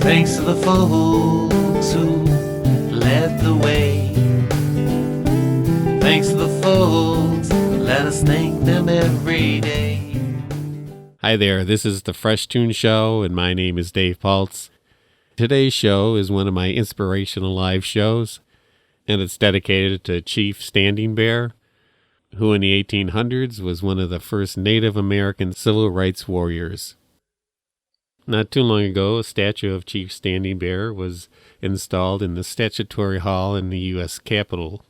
Thanks to the folks who led the way. Thanks to the folks, let us thank them every day. Hi there, this is the Fresh Toones Show, and my name is Dave Paltz. Today's show is one of my inspirational live shows, and it's dedicated to Chief Standing Bear, who in the 1800s was one of the first Native American civil rights warriors. Not too long ago, a statue of Chief Standing Bear was installed in the Statutory Hall in the U.S. Capitol.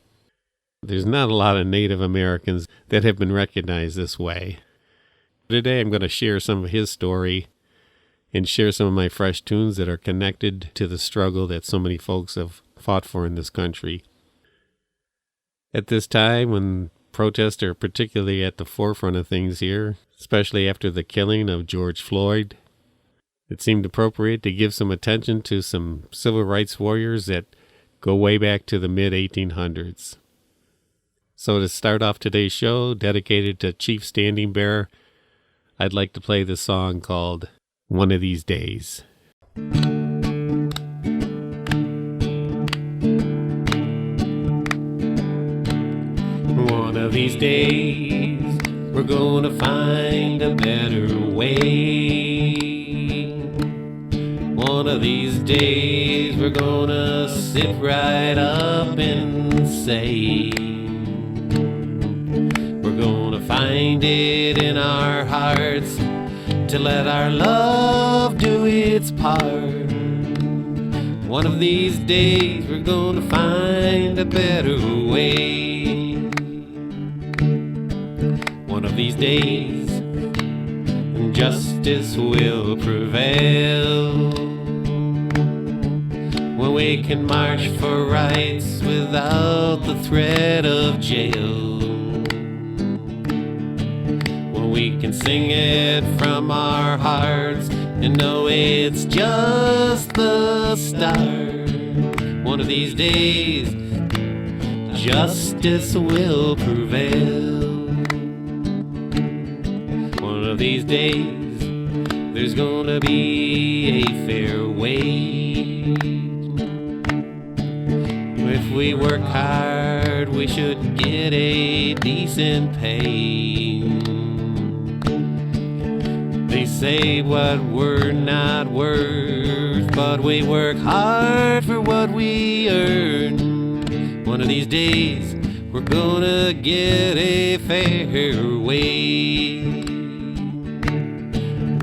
There's not a lot of Native Americans that have been recognized this way. Today I'm going to share some of his story and share some of my fresh tunes that are connected to the struggle that so many folks have fought for in this country. At this time, when protests are particularly at the forefront of things here, especially after the killing of George Floyd, it seemed appropriate to give some attention to some civil rights warriors that go way back to the mid-1800s. So to start off today's show, dedicated to Chief Standing Bear, I'd like to play the song called One of These Days. One of these days, we're gonna find a better way. One of these days, we're gonna sit right up and say, we're gonna find it in our hearts to let our love do its part. One of these days, we're gonna find a better way. One of these days, justice will prevail, when we can march for rights without the threat of jail, when we can sing it from our hearts and know it's just the start. One of these days, justice will prevail. One of these days, there's gonna be a fair wage. If we work hard, we should get a decent pay. They say what we're not worth, but we work hard for what we earn. One of these days, we're gonna get a fair wage.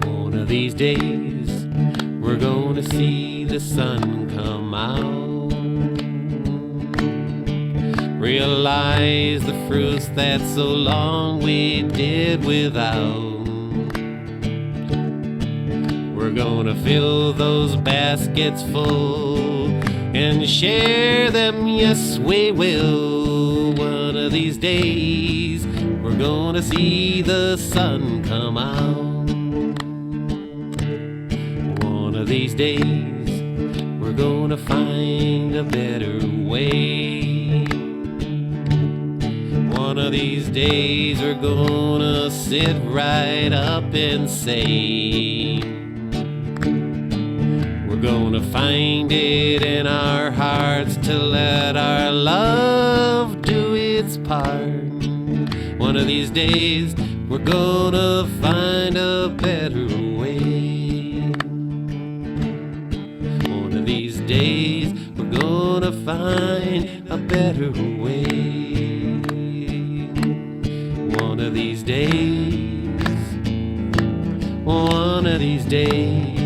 One of these days, we're gonna see the sun come out. Realize the fruits that so long we did without. We're gonna fill those baskets full and share them, yes we will. One of these days, we're gonna see the sun come out. One of these days, we're gonna find a better way. One of these days, we're gonna sit right up and say, we're gonna find it in our hearts to let our love do its part. One of these days, we're gonna find a better way. One of these days, we're gonna find a better way. One of these days, one of these days,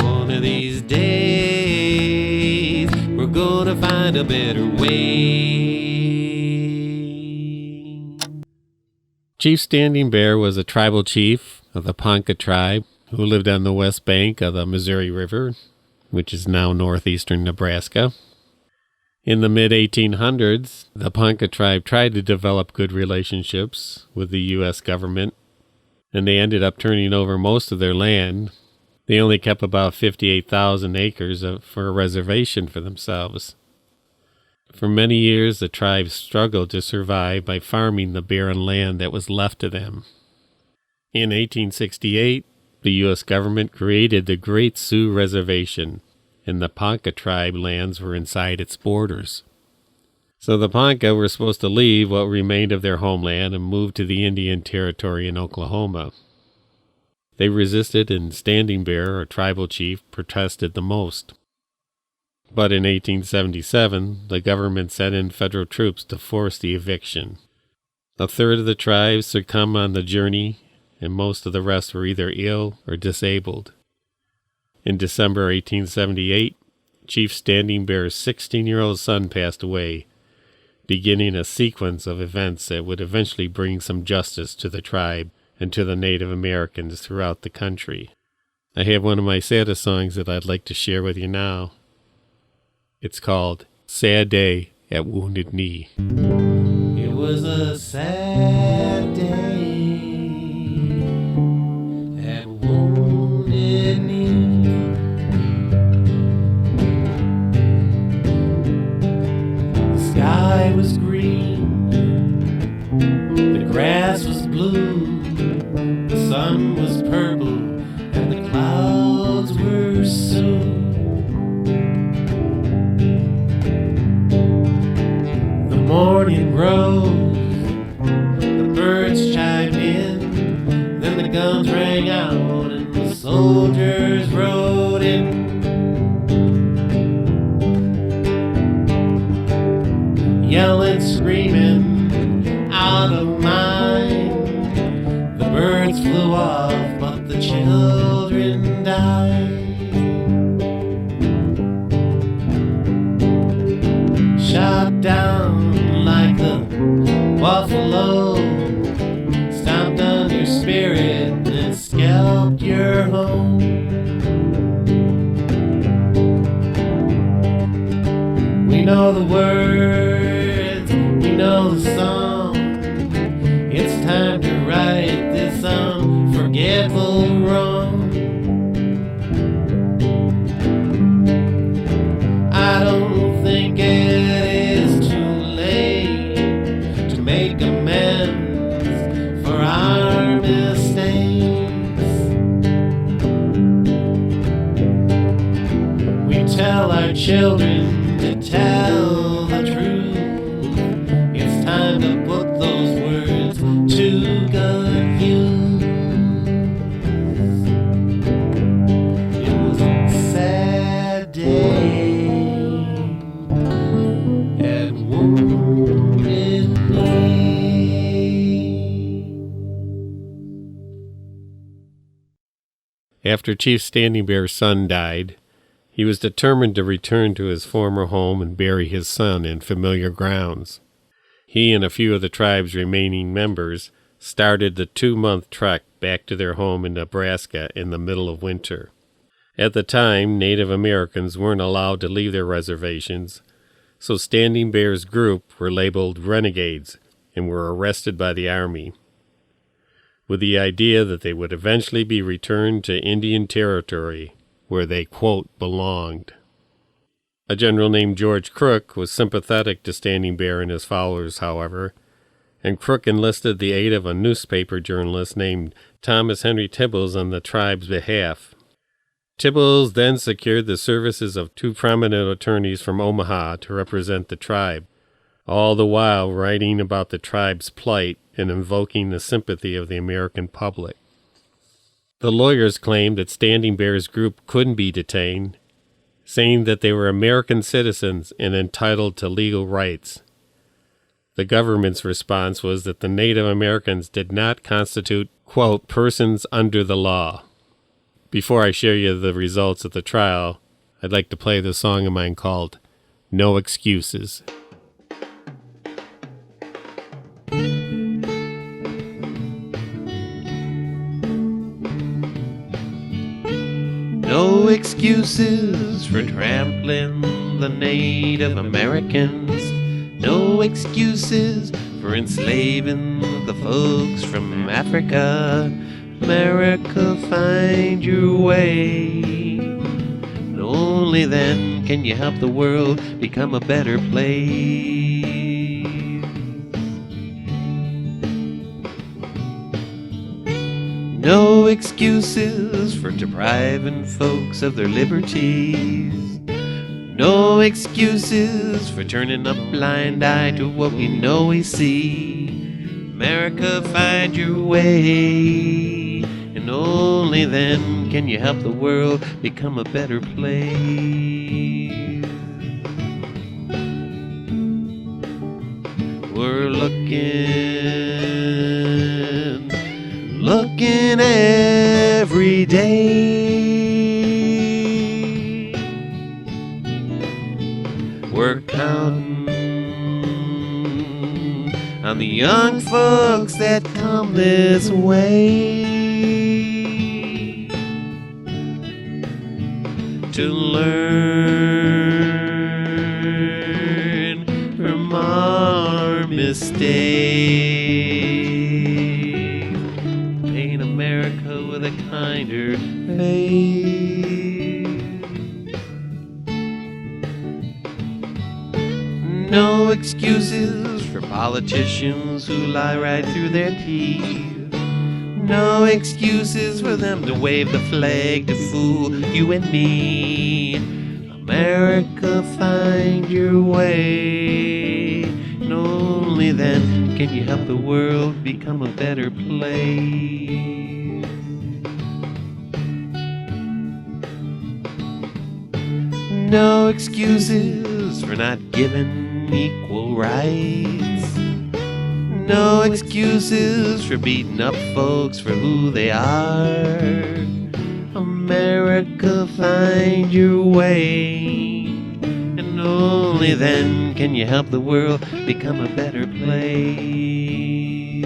one of these days, we're gonna find a better way. Chief Standing Bear was a tribal chief of the Ponca tribe who lived on the west bank of the Missouri River, which is now northeastern Nebraska. In the mid-1800s, the Ponca tribe tried to develop good relationships with the U.S. government, and they ended up turning over most of their land. They only kept about 58,000 acres for a reservation for themselves. For many years, the tribe struggled to survive by farming the barren land that was left to them. In 1868, the U.S. government created the Great Sioux Reservation, and the Ponca tribe lands were inside its borders. So the Ponca were supposed to leave what remained of their homeland and move to the Indian Territory in Oklahoma. They resisted, and Standing Bear, a tribal chief, protested the most. But in 1877, the government sent in federal troops to force the eviction. A third of the tribes succumbed on the journey, and most of the rest were either ill or disabled. In December 1878, Chief Standing Bear's 16-year-old son passed away, beginning a sequence of events that would eventually bring some justice to the tribe and to the Native Americans throughout the country. I have one of my saddest songs that I'd like to share with you now. It's called Sad Day at Wounded Knee. It was a sad day at Wounded Knee. The sky was green, the grass was blue, the sun was purple, and the clouds were Sioux. The morning rose, the birds chimed in, then the guns rang out and the soldiers rode in. Yelling, screaming, out of mind. The birds flew off, but the children died. Shot down like a buffalo, stomped on your spirit and scalped your home. We know the words, we know the song. It's time to right this unforgettable wrong. I don't think it is too late to make amends for our mistakes. We tell our children to tell the truth. It's time to put those words to good use. It was a sad day at Wounded Knee. After Chief Standing Bear's son died, he was determined to return to his former home and bury his son in familiar grounds. He and a few of the tribe's remaining members started the 2-month trek back to their home in Nebraska in the middle of winter. At the time, Native Americans weren't allowed to leave their reservations, so Standing Bear's group were labeled renegades and were arrested by the Army, with the idea that they would eventually be returned to Indian Territory, where they, quote, belonged. A general named George Crook was sympathetic to Standing Bear and his followers, however, and Crook enlisted the aid of a newspaper journalist named Thomas Henry Tibbles on the tribe's behalf. Tibbles then secured the services of 2 prominent attorneys from Omaha to represent the tribe, all the while writing about the tribe's plight and invoking the sympathy of the American public. The lawyers claimed that Standing Bear's group couldn't be detained, saying that they were American citizens and entitled to legal rights. The government's response was that the Native Americans did not constitute, quote, persons under the law. Before I share you the results of the trial, I'd like to play the song of mine called No Excuses. No excuses for trampling the Native Americans. No excuses for enslaving the folks from Africa. America, find your way. And only then can you help the world become a better place. No excuses for depriving folks of their liberties. No excuses for turning a blind eye to what we know we see. America, find your way, and only then can you help the world become a better place. We're looking every day. We're counting on the young folks that come this way to learn from our mistakes. Paint America with a kinder face. No excuses for politicians who lie right through their teeth. No excuses for them to wave the flag to fool you and me. America, find your way, and only then can you help the world become a better place. No excuses for not giving equal rights. No excuses for beating up folks for who they are. America, find your way, and only then can you help the world become a better place.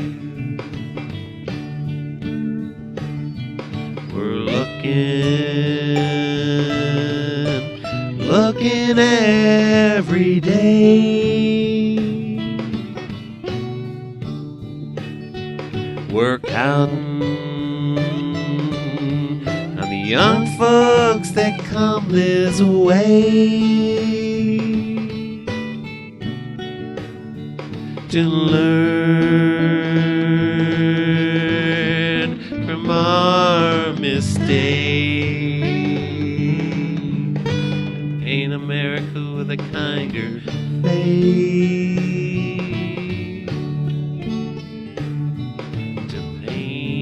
We're looking every day. We're counting on the young folks that come this way to learn from our mistakes. Paint America with a kinder face. To paint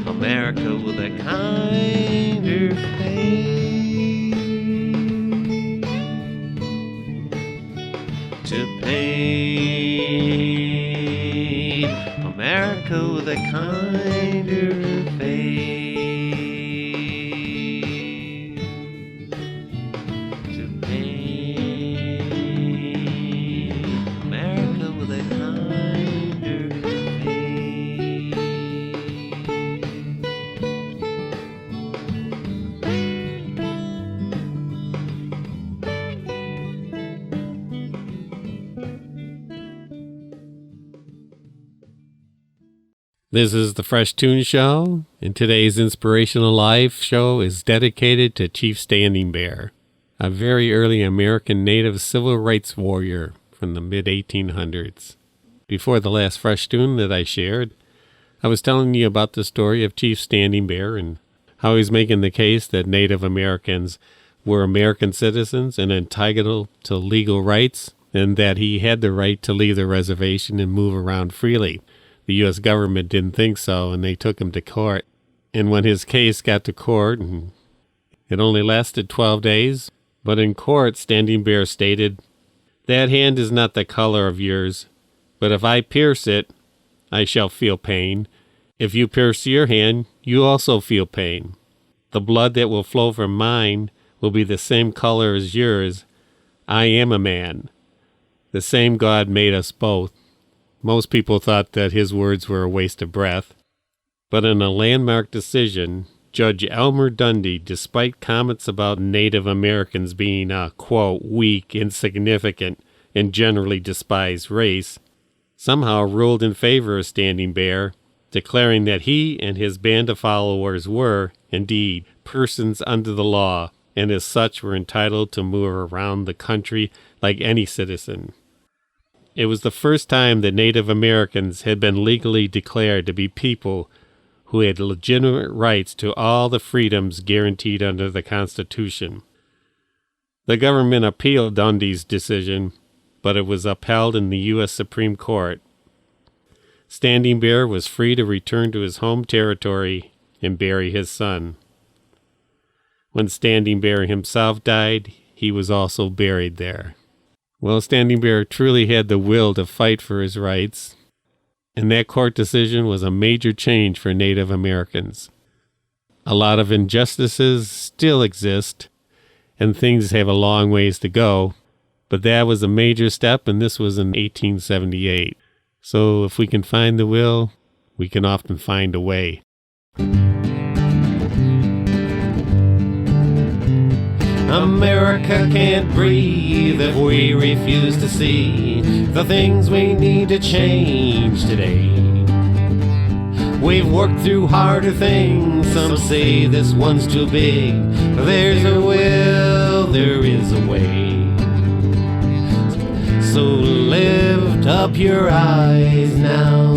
America with a kinder face. To paint America with a kinder face. This is the Fresh Toones Show, and today's Inspirational Live show is dedicated to Chief Standing Bear, a very early American native civil rights warrior from the mid-1800s. Before the last Fresh Tune that I shared, I was telling you about the story of Chief Standing Bear and how he's making the case that Native Americans were American citizens and entitled to legal rights, and that he had the right to leave the reservation and move around freely. The U.S. government didn't think so, and they took him to court. And when his case got to court, and it only lasted 12 days, but in court, Standing Bear stated, "That hand is not the color of yours, but if I pierce it, I shall feel pain. If you pierce your hand, you also feel pain. The blood that will flow from mine will be the same color as yours. I am a man. The same God made us both." Most people thought that his words were a waste of breath. But in a landmark decision, Judge Elmer Dundy, despite comments about Native Americans being a, quote, weak, insignificant, and generally despised race, somehow ruled in favor of Standing Bear, declaring that he and his band of followers were, indeed, persons under the law, and as such were entitled to move around the country like any citizen. It was the first time that Native Americans had been legally declared to be people who had legitimate rights to all the freedoms guaranteed under the Constitution. The government appealed Dundee's decision, but it was upheld in the U.S. Supreme Court. Standing Bear was free to return to his home territory and bury his son. When Standing Bear himself died, he was also buried there. Well, Standing Bear truly had the will to fight for his rights, and that court decision was a major change for Native Americans. A lot of injustices still exist, and things have a long ways to go, but that was a major step, and this was in 1878. So if we can find the will, we can often find a way. America can't breathe if we refuse to see the things we need to change today. We've worked through harder things, some say this one's too big. There's a will, there is a way. So lift up your eyes now,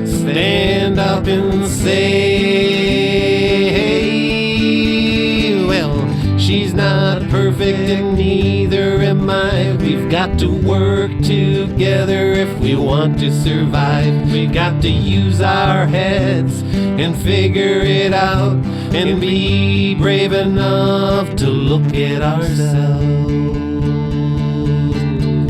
stand up and say, well, she's not perfect and neither am I. We've got to work together if we want to survive. We've got to use our heads and figure it out and be brave enough to look at ourselves.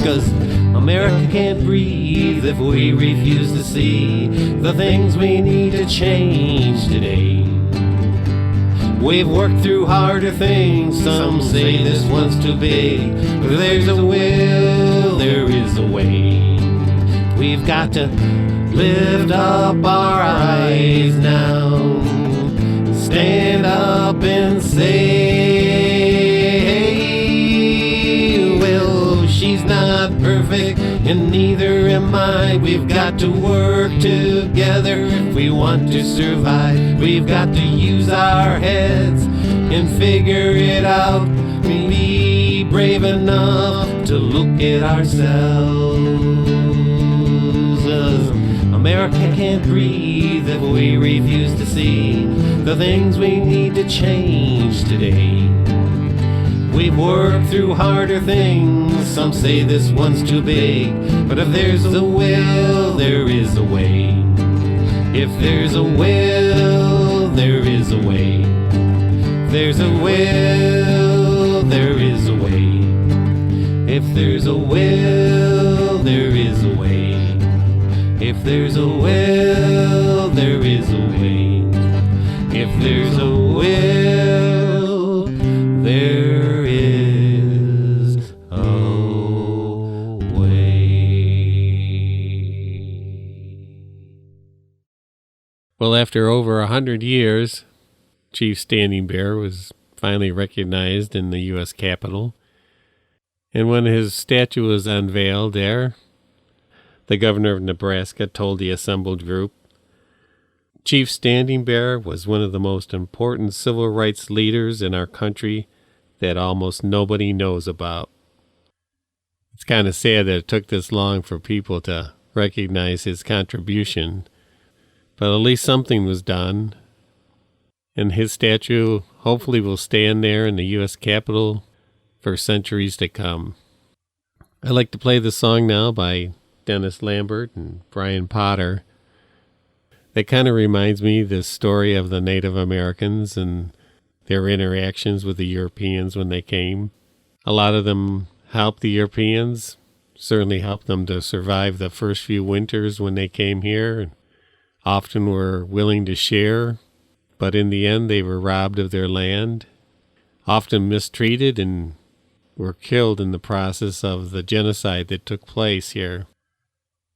'Cause America can't breathe if we refuse to see the things we need to change today. We've worked through harder things, some say this one's too big. But there's a will, there is a way. We've got to lift up our eyes now, stand up and say, well, she's not perfect and neither am I. We've got to work together if we want to survive. We've got to use our heads and figure it out. Be brave enough to look at ourselves. America can't breathe if we refuse to see the things we need to change today. We've worked through harder things, some say this one's too big. But if there's a will, there is a way. If there's a will, there is a way. There's a will, there is a way. If there's a will, there is a way. If there's a will, there is a way. If there's a will, there is a way. Well, after over 100 years, Chief Standing Bear was finally recognized in the U.S. Capitol. And when his statue was unveiled there, the governor of Nebraska told the assembled group, Chief Standing Bear was one of the most important civil rights leaders in our country that almost nobody knows about. It's kind of sad that it took this long for people to recognize his contribution, but at least something was done, and his statue hopefully will stand there in the U.S. Capitol for centuries to come. I'd like to play the song now by Dennis Lambert and Brian Potter. That kind of reminds me of this story of the Native Americans and their interactions with the Europeans when they came. A lot of them helped the Europeans, certainly helped them to survive the first few winters when they came here, and often were willing to share, but in the end they were robbed of their land, often mistreated, and were killed in the process of the genocide that took place here.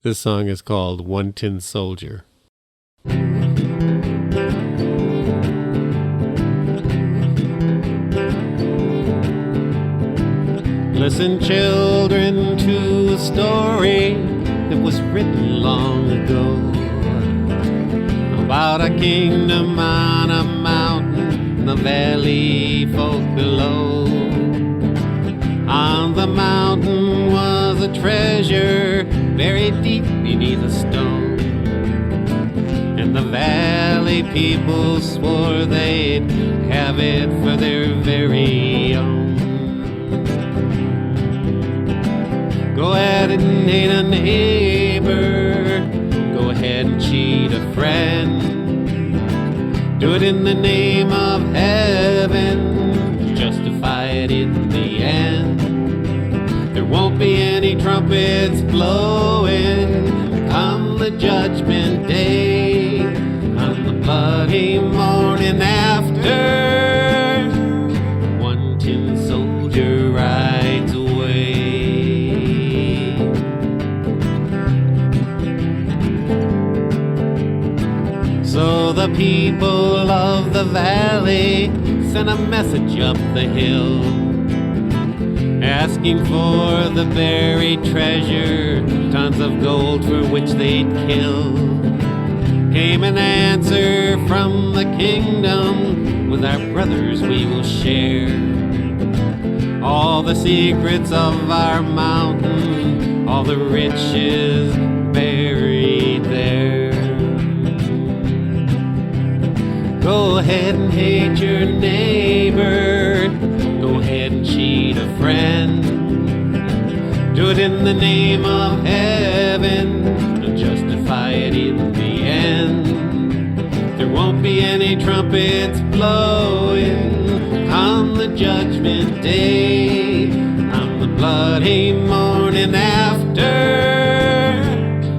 This song is called One Tin Soldier. Listen, children, to a story that was written long ago about a kingdom on a mountain and the valley folk below. On the mountain was a treasure buried deep beneath a stone. And the valley people swore they'd have it for their very own. Go ahead and hate a neighbor, go ahead and cheat a friend. Do it in the name of heaven, justify it in the end. There won't be any trumpets blowing come the judgment day, on the bloody morning after one tin soldier rides away. So the people of the valley sent a message up the hill, asking for the buried treasure, tons of gold for which they'd kill. Came an answer from the kingdom, with our brothers we will share all the secrets of our mountain, all the riches buried there. Go ahead and hate your neighbor, go ahead and cheat a friend. Do it in the name of heaven, and justify it in the end. There won't be any trumpets blowing on the judgment day, on the bloody morning after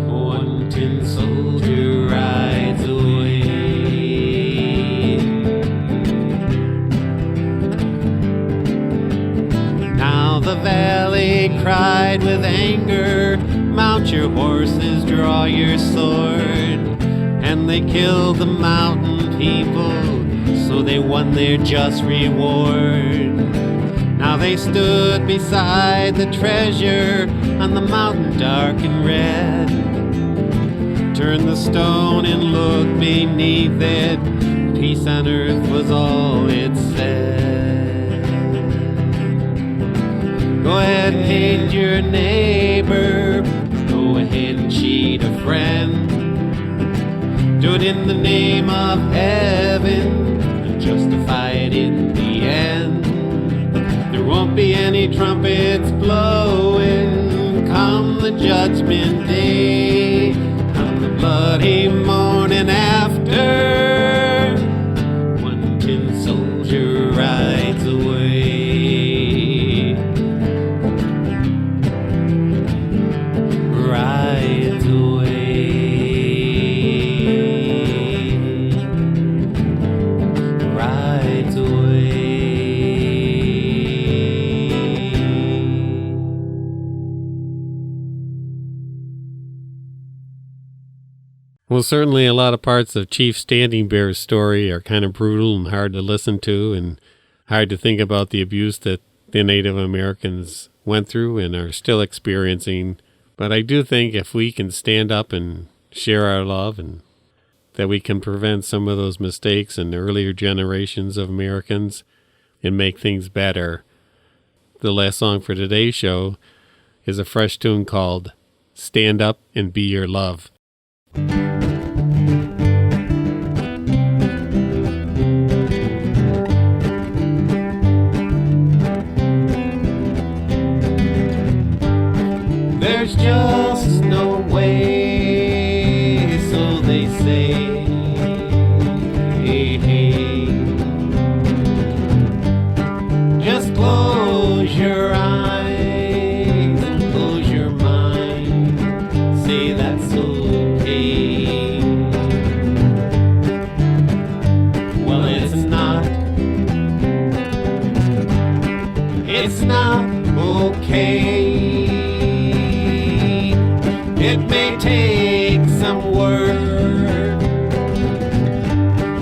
one tin soldier rides away. The valley cried with anger, mount your horses, draw your sword. And they killed the mountain people, so they won their just reward. Now they stood beside the treasure on the mountain dark and red. Turned the stone and looked beneath it, peace on earth was all it said. Go ahead and hate your neighbor, go ahead and cheat a friend. Do it in the name of heaven, and justify it in the end. There won't be any trumpets blowing come the judgment day, on the bloody morning after one tin soldier rides away. Rides away, rides away. Well, certainly a lot of parts of Chief Standing Bear's story are kind of brutal and hard to listen to, and hard to think about the abuse that the Native Americans went through and are still experiencing. But I do think if we can stand up and share our love, and that we can prevent some of those mistakes in the earlier generations of Americans and make things better. The last song for today's show is a fresh tune called Stand Up and Be Your Love. There's just no way, so they say. Hey, hey. Just close your eyes and close your mind. Say that's okay. Well, it's not. It's not okay. It may take some work,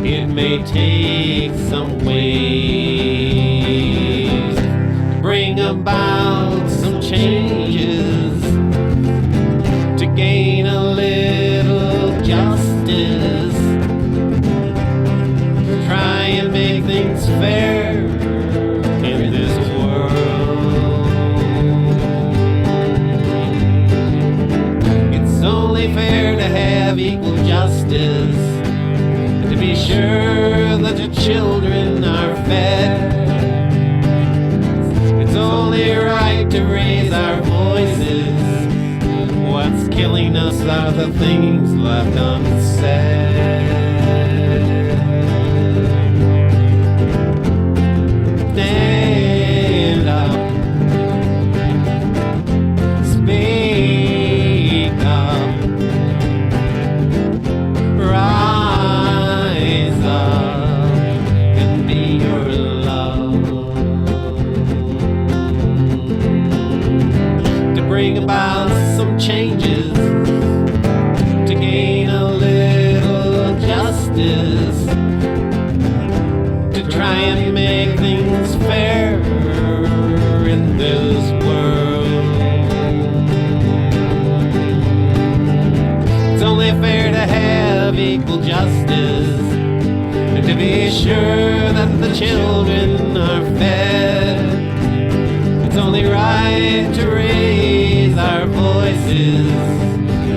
it may take some ways to bring about some changes, to gain a little justice, try and make things fair in this world. sure that your children are fed. It's only right to raise our voices. What's killing us are the things left unsaid. Stand up, speak up, rise up and be your love. To bring about some changes, to gain a little justice, to try and make things fair in this world. It's only fair to have equal justice, and to be sure that the children are fed. It's only right to raise our voices.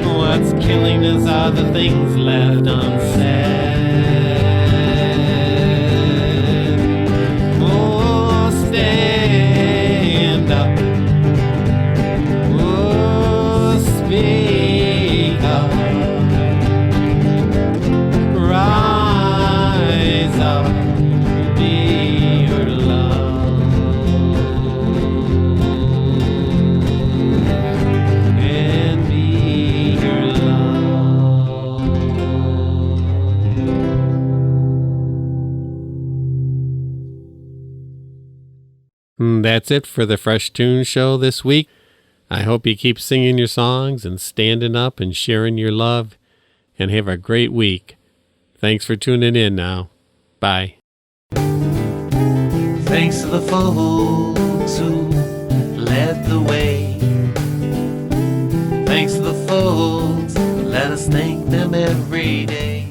What's killing us are the things left unsaid. Oh, stand up. Oh, speak up. Rise up. Be your love. And be your love. That's it for the Fresh Toones Show this week. I hope you keep singing your songs and standing up and sharing your love, and have a great week. Thanks for tuning in now. Bye. Thanks to the folks who led the way. Thanks to the folks, let us thank them every day.